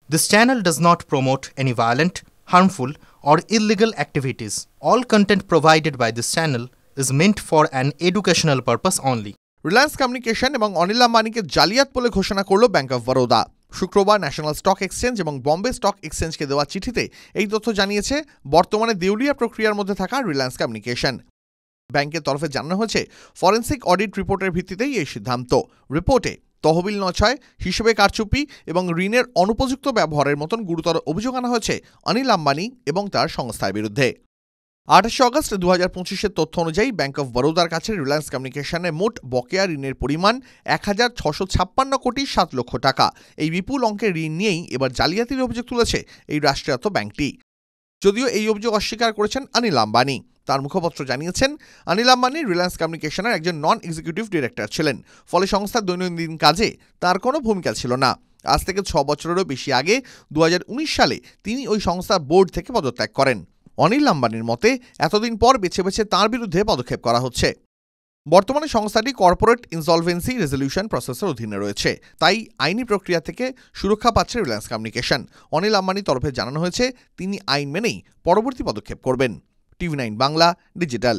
This channel does not promote any violent, harmful, or illegal activities. All content provided by this channel is meant for an educational purpose only. Reliance communication এবং অনিল আম্বানিকে জালিয়াত বলে ঘোষণা করল bank of Baroda. শুক্রবার national stock exchange এবং Bombay stock এক্সচেঞ্জকে দেওয়া চিঠিতে এই তথ্য জানিয়েছে বর্তমানে দেউলিয়া প্রক্রিয়ার মধ্যে থাকা রিলায়েন্স কমিউনিকেশন। ব্যাংকের তরফে জানানো হয়েছে, ফরেন্সিক অডিট রিপোর্টের ভিত্তিতেই এই সিদ্ধান্ত। রিপোর্টে তহবিল নছয়, হিসেবে কারচুপি এবং ঋণের অনুপযুক্ত ব্যবহারের মতন গুরুতর অভিযোগ আনা হয়েছে অনিল আম্বানি এবং তার সংস্থার বিরুদ্ধে। 28 অগস্ট 2025-এর তথ্য অনুযায়ী ব্যাংক অফ বরোদার কাছে রিলায়েন্স কমিউনিকেশনের মোট বকেয়া ঋণের পরিমাণ 1,656 কোটি 7 লক্ষ টাকা। এই বিপুল অঙ্কের ঋণ নিয়েই এবার জালিয়াতির অভিযোগ তুলেছে এই রাষ্ট্রায়ত্ত ব্যাংকটি। যদিও এই অভিযোগ অস্বীকার করেছেন অনিল আম্বানি। তার মুখপাত্র জানিয়েছেন, অনিল আম্বানি রিলায়েন্স কমিউনিকেশনের একজন নন এক্সিকিউটিভ ডিরেক্টর ছিলেন, ফলে সংস্থার দৈনন্দিন কাজে তার কোনো ভূমিকা ছিল না। আজ থেকে 6 বছরেরও বেশি আগে 2019 সালে তিনি ওই সংস্থার বোর্ড থেকে পদত্যাগ করেন। অনিল আম্বানির মতে এতদিন পর বেছে বেছে তাঁর বিরুদ্ধে পদক্ষেপ করা হচ্ছে। বর্তমানে সংস্থাটি কর্পোরেট ইনসলভেন্সি রেজলিউশন প্রসেসের অধীনে রয়েছে, তাই আইনি প্রক্রিয়া থেকে সুরক্ষা পাচ্ছে রিলায়েন্স কমিউনিকেশন। অনিল আম্বানির তরফে জানানো হয়েছে তিনি আইন মেনেই পরবর্তী পদক্ষেপ করবেন। TV9 Bangla digital.